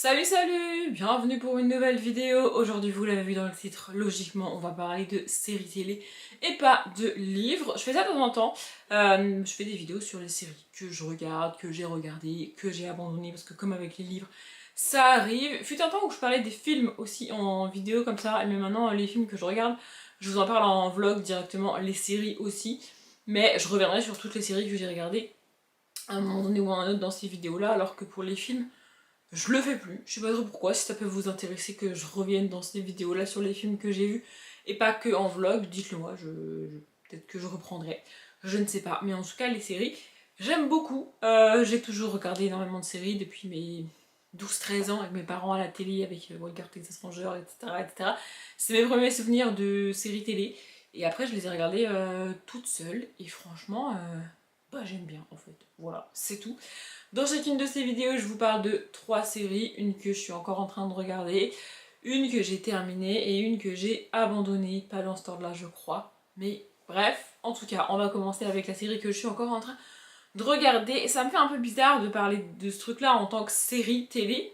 Salut, bienvenue pour une nouvelle vidéo. Aujourd'hui, vous l'avez vu dans le titre, logiquement on va parler de séries télé et pas de livres. Je fais ça de temps en temps, je fais des vidéos sur les séries que je regarde, que j'ai regardées, que j'ai abandonnées parce que comme avec les livres, ça arrive. Fut un temps où je parlais des films aussi en vidéo comme ça, mais maintenant les films que je regarde, je vous en parle en vlog directement, les séries aussi. Mais je reviendrai sur toutes les séries que j'ai regardées à un moment donné ou à un autre dans ces vidéos là, alors que pour les films, je le fais plus, je sais pas trop pourquoi, si ça peut vous intéresser que je revienne dans ces vidéos là sur les films que j'ai vus et pas que en vlog, dites-le moi, peut-être que je reprendrai, je ne sais pas. Mais en tout cas les séries, j'aime beaucoup, j'ai toujours regardé énormément de séries depuis mes 12-13 ans avec mes parents à la télé, avec Walker Texas Ranger, etc. etc. C'est mes premiers souvenirs de séries télé et après je les ai regardées toutes seules et franchement, bah j'aime bien en fait, voilà, c'est tout. Dans chacune de ces vidéos, je vous parle de 3 séries, une que je suis encore en train de regarder, une que j'ai terminée et une que j'ai abandonnée, pas dans ce ordre-là je crois. Mais bref, en tout cas, on va commencer avec la série que je suis encore en train de regarder. Et ça me fait un peu bizarre de parler de ce truc-là en tant que série télé,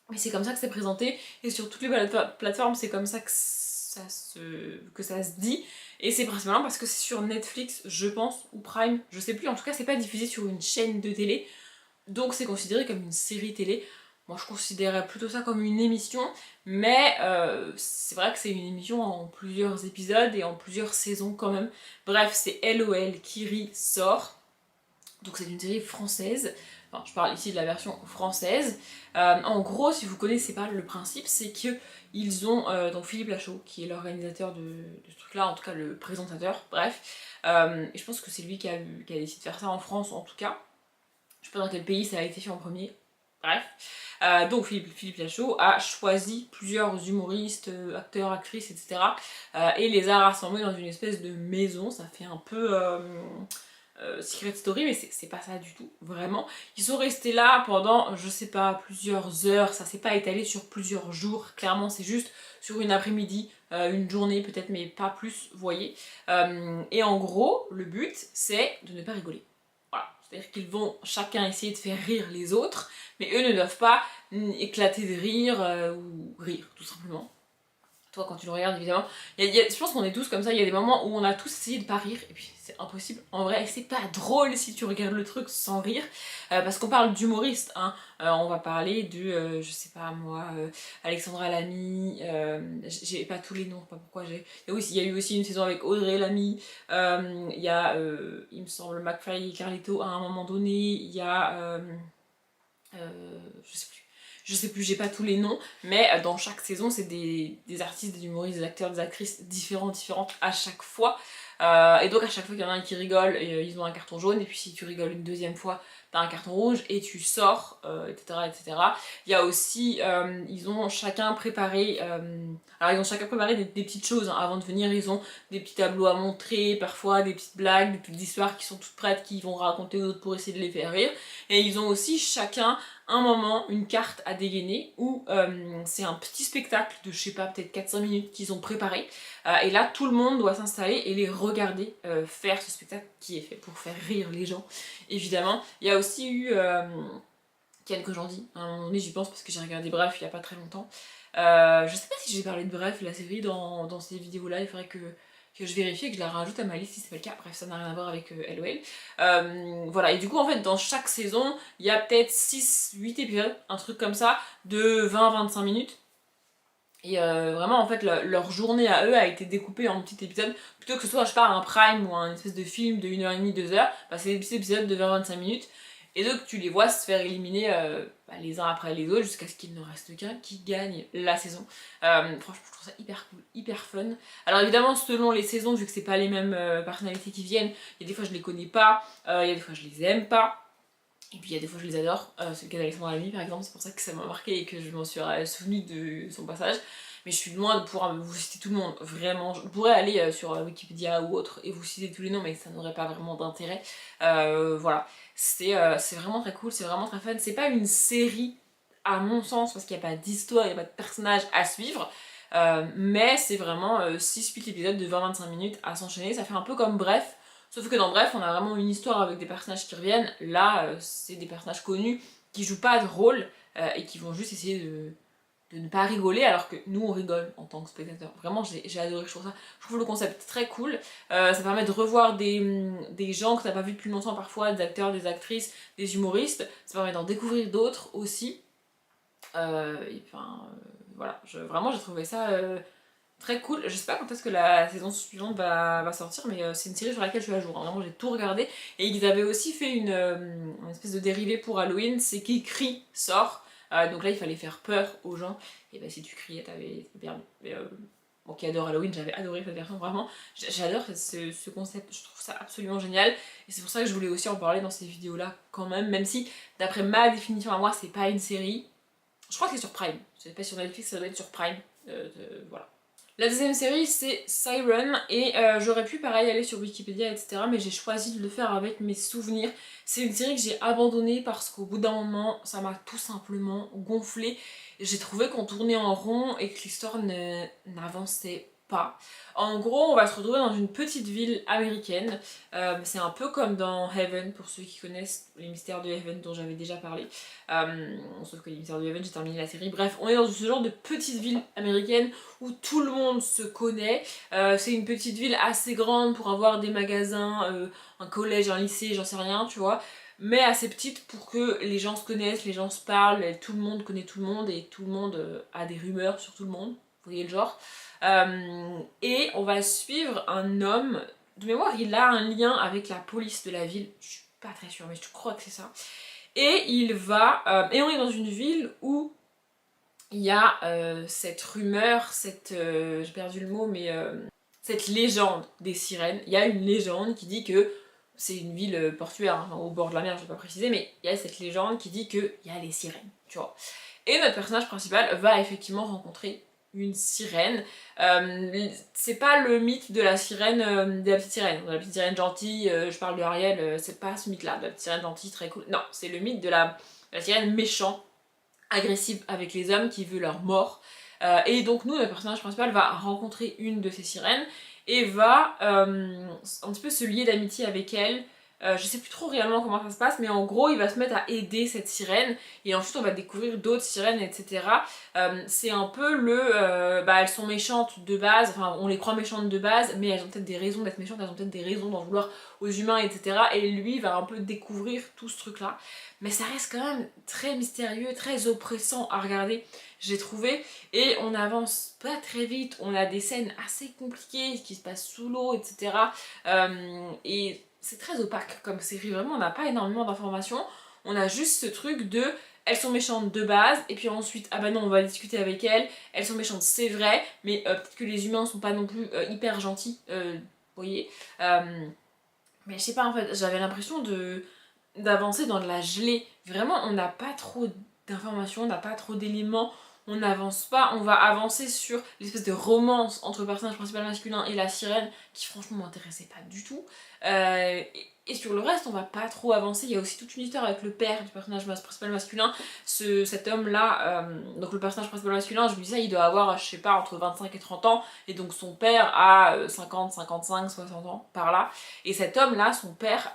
mais c'est comme ça que c'est présenté, et sur toutes les plateformes, c'est comme ça que ça se dit. Et c'est principalement parce que c'est sur Netflix, je pense, ou Prime, je sais plus, en tout cas c'est pas diffusé sur une chaîne de télé. Donc c'est considéré comme une série télé. Moi je considérais plutôt ça comme une émission, mais c'est vrai que c'est une émission en plusieurs épisodes et en plusieurs saisons quand même. Bref, c'est LOL qui rit sort. Donc c'est une série française. Enfin, je parle ici de la version française. En gros, si vous connaissez pas le principe, c'est que ils ont donc Philippe Lachaud, qui est l'organisateur de ce truc-là, en tout cas le présentateur, bref. Et je pense que c'est lui qui a décidé de faire ça en France en tout cas. Je sais pas dans quel pays ça a été fait en premier. Bref. Donc Philippe Lachaud a choisi plusieurs humoristes, acteurs, actrices, etc. Et les a rassemblés dans une espèce de maison. Ça fait un peu Secret Story, mais c'est pas ça du tout, vraiment. Ils sont restés là pendant, je sais pas, plusieurs heures. Ça s'est pas étalé sur plusieurs jours. Clairement, c'est juste sur une après-midi, une journée peut-être, mais pas plus, vous voyez. Et en gros, le but, c'est de ne pas rigoler. Voilà. C'est-à-dire qu'ils vont chacun essayer de faire rire les autres, mais eux ne doivent pas éclater de rire ou rire, tout simplement. Toi, quand tu le regardes, évidemment, je pense qu'on est tous comme ça, il y a des moments où on a tous essayé de pas rire, et puis c'est impossible. En vrai, c'est pas drôle si tu regardes le truc sans rire, parce qu'on parle d'humoriste, hein. On va parler de, je sais pas moi, Alexandra Lamy, j'ai pas tous les noms, pas pourquoi j'ai... Il y a eu aussi une saison avec Audrey Lamy, il y a, il me semble, McFly et Carlito à un moment donné, il y a... je sais plus, j'ai pas tous les noms, mais dans chaque saison, c'est des artistes, des humoristes, des acteurs, des actrices différentes à chaque fois. Et donc à chaque fois qu'il y en a un qui rigole, ils ont un carton jaune, et puis si tu rigoles une deuxième fois, t'as un carton rouge, et tu sors, etc., etc. Il y a aussi, ils ont chacun préparé, alors ils ont chacun préparé des petites choses, hein. Avant de venir, ils ont des petits tableaux à montrer, parfois des petites blagues, des petites histoires qui sont toutes prêtes, qu'ils vont raconter aux autres pour essayer de les faire rire. Et ils ont aussi chacun un moment, une carte à dégainer où c'est un petit spectacle de je sais pas, peut-être 4-5 minutes qu'ils ont préparé. Et là, tout le monde doit s'installer et les regarder faire ce spectacle qui est fait pour faire rire les gens, évidemment. Il y a aussi eu Ken Kojandi, à un moment donné j'y pense parce que j'ai regardé Bref il y a pas très longtemps. Je sais pas si j'ai parlé de Bref, la série, dans ces vidéos-là, il faudrait que je vérifie et que je la rajoute à ma liste si c'est pas le cas. Bref, ça n'a rien à voir avec LOL. Voilà, et du coup, en fait, dans chaque saison, il y a peut-être 6-8 épisodes, un truc comme ça, de 20-25 minutes. Et vraiment, en fait, leur journée à eux a été découpée en petits épisodes. Plutôt que ce soit, je sais pas, un prime ou un espèce de film de 1h30, 2h, bah, c'est des petits épisodes de 20-25 minutes. Et donc tu les vois se faire éliminer les uns après les autres jusqu'à ce qu'il ne reste qu'un qui gagne la saison. Franchement je trouve ça hyper cool, hyper fun. Alors évidemment selon les saisons, vu que c'est pas les mêmes personnalités qui viennent, il y a des fois je les connais pas, il y a des fois je les aime pas. Et puis il y a des fois je les adore, c'est le cas d'Alexandre Lamy par exemple, c'est pour ça que ça m'a marqué et que je m'en suis souvenue de son passage. Mais je suis loin de pouvoir vous citer tout le monde, vraiment. Je pourrais aller sur Wikipédia ou autre et vous citer tous les noms, mais ça n'aurait pas vraiment d'intérêt. Voilà, c'est vraiment très cool, c'est vraiment très fun. C'est pas une série à mon sens, parce qu'il n'y a pas d'histoire, il n'y a pas de personnage à suivre. Mais c'est vraiment 6-8 épisodes de 20-25 minutes à s'enchaîner, ça fait un peu comme Bref. Sauf que dans Bref, on a vraiment une histoire avec des personnages qui reviennent. Là, c'est des personnages connus qui jouent pas de rôle, et qui vont juste essayer de ne pas rigoler alors que nous on rigole en tant que spectateur. Vraiment j'ai adoré, je trouve le concept très cool. Ça permet de revoir des gens que t'as pas vu depuis longtemps parfois, des acteurs, des actrices, des humoristes. Ça permet d'en découvrir d'autres aussi. Et enfin voilà, vraiment j'ai trouvé ça très cool. Je sais pas quand est-ce que la saison suivante va sortir, mais c'est une série sur laquelle je suis à jour. Hein. Vraiment, j'ai tout regardé. Et ils avaient aussi fait une espèce de dérivé pour Halloween, c'est qu'Écrit sort. Donc là, il fallait faire peur aux gens. Et bah, si tu criais, t'avais perdu. Mais bon, qui adore Halloween, j'avais adoré cette version, vraiment. J'adore ce concept, je trouve ça absolument génial. Et c'est pour ça que je voulais aussi en parler dans ces vidéos-là, quand même si, d'après ma définition à moi, c'est pas une série. Je crois que c'est sur Prime. C'est pas sur Netflix, ça doit être sur Prime. Voilà. La deuxième série c'est Siren et j'aurais pu pareil aller sur Wikipédia etc mais j'ai choisi de le faire avec mes souvenirs. C'est une série que j'ai abandonnée parce qu'au bout d'un moment ça m'a tout simplement gonflé. J'ai trouvé qu'on tournait en rond et que l'histoire n'avançait pas. En gros on va se retrouver dans une petite ville américaine. C'est un peu comme dans Heaven pour ceux qui connaissent les mystères de Heaven dont j'avais déjà parlé. Sauf que les mystères de Heaven j'ai terminé la série. Bref on est dans ce genre de petite ville américaine où tout le monde se connaît. C'est une petite ville assez grande pour avoir des magasins, un collège, un lycée, j'en sais rien, tu vois. Mais assez petite pour que les gens se connaissent, les gens se parlent, tout le monde connaît tout le monde et tout le monde a des rumeurs sur tout le monde. Vous voyez le genre. Et on va suivre un homme, de mémoire il a un lien avec la police de la ville, je suis pas très sûre mais je crois que c'est ça. Et il va, et on est dans une ville où il y a cette rumeur, j'ai perdu le mot, mais cette légende des sirènes. Il y a une légende qui dit que c'est une ville portuaire, hein, au bord de la mer, je vais pas préciser, mais il y a cette légende qui dit qu'il y a les sirènes, tu vois. Et notre personnage principal va effectivement rencontrer une sirène. C'est pas le mythe de la sirène, de la petite sirène. De la petite sirène gentille, je parle de Ariel, c'est pas ce mythe-là, de la petite sirène gentille, très cool. Non, c'est le mythe de la sirène méchante, agressive avec les hommes qui veut leur mort. Et donc nous, le personnage principal va rencontrer une de ces sirènes et va un petit peu se lier d'amitié avec elle. Je sais plus trop réellement comment ça se passe, mais en gros il va se mettre à aider cette sirène et ensuite on va découvrir d'autres sirènes, etc. C'est un peu elles sont méchantes de base, enfin on les croit méchantes de base, mais elles ont peut-être des raisons d'être méchantes, elles ont peut-être des raisons d'en vouloir aux humains, etc. Et lui va un peu découvrir tout ce truc là. Mais ça reste quand même très mystérieux, très oppressant à regarder, j'ai trouvé. Et on avance pas très vite, on a des scènes assez compliquées qui se passent sous l'eau, etc. Et c'est très opaque comme série, vraiment on n'a pas énormément d'informations. On a juste ce truc de elles sont méchantes de base, et puis ensuite, ah bah non on va discuter avec elles sont méchantes c'est vrai, mais peut-être que les humains sont pas non plus hyper gentils, vous voyez. Mais je sais pas en fait, j'avais l'impression d'avancer dans de la gelée. Vraiment, on n'a pas trop d'informations, on n'a pas trop d'éléments, on n'avance pas, on va avancer sur l'espèce de romance entre le personnage principal masculin et la sirène qui franchement m'intéressait pas du tout. Et sur le reste, on va pas trop avancer. Il y a aussi toute une histoire avec le père du personnage principal masculin. Cet homme-là, donc le personnage principal masculin, je me disais, il doit avoir, je sais pas, entre 25 et 30 ans. Et donc son père a 50, 55, 60 ans, par là. Et cet homme-là, son père,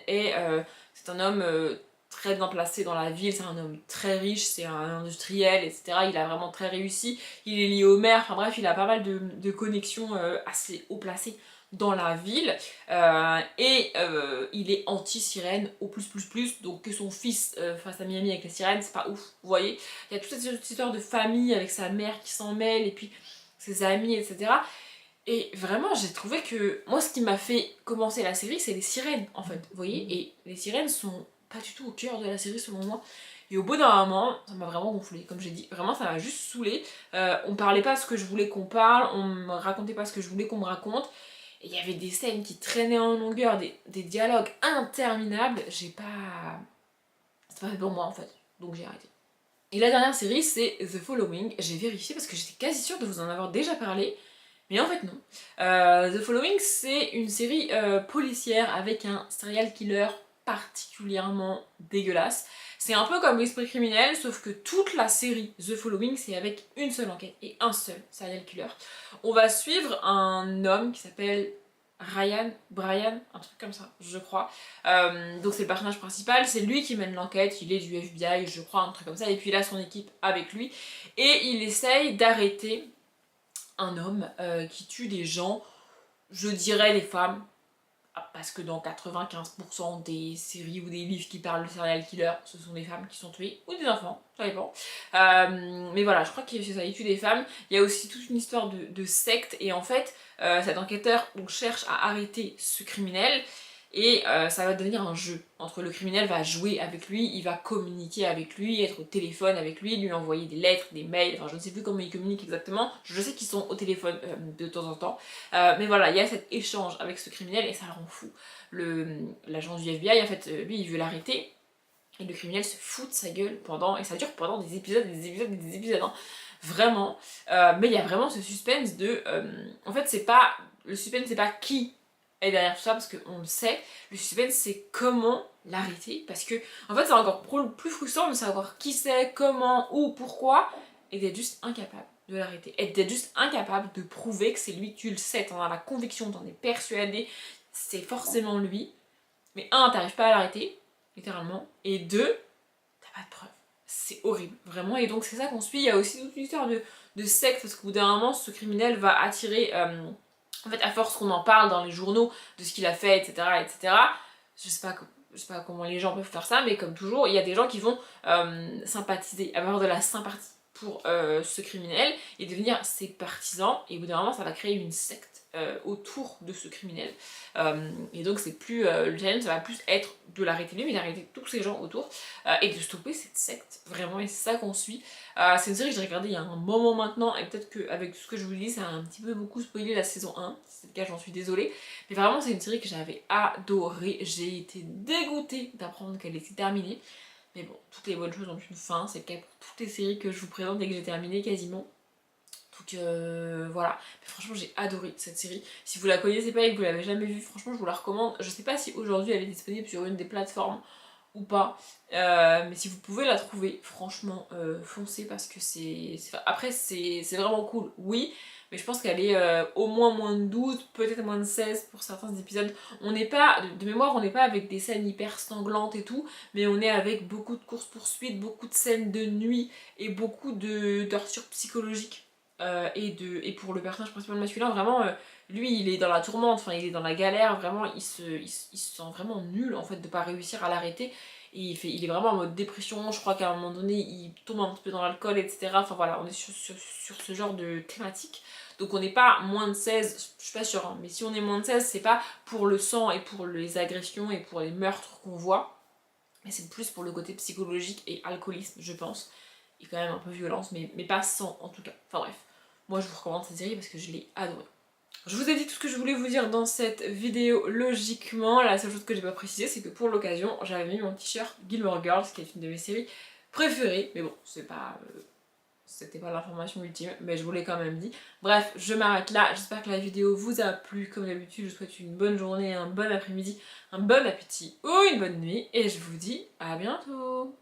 c'est un homme très bien placé dans la ville, c'est un homme très riche, c'est un industriel, etc. Il a vraiment très réussi, il est lié au maire, enfin bref, il a pas mal de connexions assez haut placées dans la ville, il est anti-sirène au plus, donc que son fils fasse à Miami avec les sirènes, c'est pas ouf, vous voyez. Il y a toute cette histoire de famille avec sa mère qui s'en mêle, et puis ses amis, etc. Et vraiment, j'ai trouvé que moi, ce qui m'a fait commencer la série, c'est les sirènes, en fait, vous voyez. Et les sirènes sont pas du tout au cœur de la série, selon moi. Et au bout d'un moment, ça m'a vraiment gonflé, comme j'ai dit. Vraiment, ça m'a juste saoulé. On parlait pas ce que je voulais qu'on parle, on me racontait pas ce que je voulais qu'on me raconte. Et il y avait des scènes qui traînaient en longueur, des dialogues interminables. C'est pas fait pour moi, en fait. Donc j'ai arrêté. Et la dernière série, c'est The Following. J'ai vérifié parce que j'étais quasi sûre de vous en avoir déjà parlé. Mais en fait non. The Following c'est une série policière avec un serial killer particulièrement dégueulasse. C'est un peu comme l'Esprit criminel, sauf que toute la série The Following c'est avec une seule enquête et un seul serial killer. On va suivre un homme qui s'appelle Brian, un truc comme ça, je crois. Donc c'est le personnage principal, c'est lui qui mène l'enquête, il est du FBI, je crois, un truc comme ça, et puis il a son équipe avec lui, et il essaye d'arrêter un homme qui tue des gens, je dirais des femmes, parce que dans 95% des séries ou des livres qui parlent de serial killer, ce sont des femmes qui sont tuées, ou des enfants, ça dépend. Mais voilà, je crois qu'il c'est ça, il tue des femmes. Il y a aussi toute une histoire de secte, et en fait, cet enquêteur donc, cherche à arrêter ce criminel, et ça va devenir un jeu. Entre le criminel va jouer avec lui, il va communiquer avec lui, être au téléphone avec lui envoyer des lettres, des mails, enfin je ne sais plus comment ils communiquent exactement, je sais qu'ils sont au téléphone de temps en temps, mais voilà, il y a cet échange avec ce criminel et ça le rend fou. L'agent du FBI, en fait, lui il veut l'arrêter, et le criminel se fout de sa gueule pendant, et ça dure pendant des épisodes, hein, vraiment, mais il y a vraiment ce suspense de, en fait le suspense c'est pas qui est derrière tout ça parce qu'on le sait, le suspense c'est comment l'arrêter, parce que en fait c'est encore plus frustrant de savoir qui c'est, comment, où, pourquoi, et d'être juste incapable de l'arrêter, et d'être juste incapable de prouver que c'est lui, tu le sais, t'en as la conviction, t'en es persuadé, c'est forcément lui, mais t'arrives pas à l'arrêter, littéralement, et deux, t'as pas de preuves. C'est horrible, vraiment, et donc c'est ça qu'on suit. Il y a aussi toute une histoire de secte, parce qu'au bout d'un moment, ce criminel va attirer, en fait, à force qu'on en parle dans les journaux, de ce qu'il a fait, etc., je sais pas comment les gens peuvent faire ça, mais comme toujours, il y a des gens qui vont sympathiser, avoir de la sympathie pour ce criminel, et devenir ses partisans, et au bout d'un moment, ça va créer une secte autour de ce criminel. Et donc c'est plus le challenge, ça va plus être de l'arrêter lui, mais d'arrêter tous ces gens autour et de stopper cette secte, vraiment, et c'est ça qu'on suit. C'est une série que j'ai regardée il y a un moment maintenant, et peut-être qu'avec tout ce que je vous dis, ça a un petit peu beaucoup spoilé la saison 1, si c'est le cas, j'en suis désolée, mais vraiment c'est une série que j'avais adorée, j'ai été dégoûtée d'apprendre qu'elle était terminée, mais bon, toutes les bonnes choses ont une fin, c'est le cas pour toutes les séries que je vous présente et que j'ai terminées quasiment. Donc voilà, mais franchement j'ai adoré cette série. Si vous la connaissez pas et que vous l'avez jamais vue, franchement je vous la recommande. Je sais pas si aujourd'hui elle est disponible sur une des plateformes ou pas, mais si vous pouvez la trouver, franchement foncez, parce que après c'est vraiment cool, oui, mais je pense qu'elle est au moins de 12, peut-être moins de 16 pour certains épisodes. On n'est pas, de mémoire, on n'est pas avec des scènes hyper sanglantes et tout, mais on est avec beaucoup de courses-poursuites, beaucoup de scènes de nuit et beaucoup de tortures psychologiques. Et pour le personnage principal masculin, vraiment, lui il est dans la tourmente, enfin il est dans la galère, vraiment il se sent vraiment nul en fait de pas réussir à l'arrêter, et il est vraiment en mode dépression, je crois qu'à un moment donné il tombe un petit peu dans l'alcool, etc. Enfin voilà, on est sur ce genre de thématique, donc on n'est pas moins de 16, je suis pas sûre, hein, mais si on est moins de 16, c'est pas pour le sang et pour les agressions et pour les meurtres qu'on voit, mais c'est plus pour le côté psychologique et alcoolisme, je pense, et quand même un peu violence, mais pas sang en tout cas, enfin bref. Moi je vous recommande cette série parce que je l'ai adorée. Je vous ai dit tout ce que je voulais vous dire dans cette vidéo logiquement. La seule chose que j'ai pas précisé, c'est que pour l'occasion j'avais mis mon t-shirt Gilmore Girls, qui est une de mes séries préférées, mais bon c'est pas c'était pas l'information ultime, mais je vous l'ai quand même dit. Bref, je m'arrête là, j'espère que la vidéo vous a plu. Comme d'habitude, je vous souhaite une bonne journée, un bon après-midi, un bon appétit ou une bonne nuit, et je vous dis à bientôt.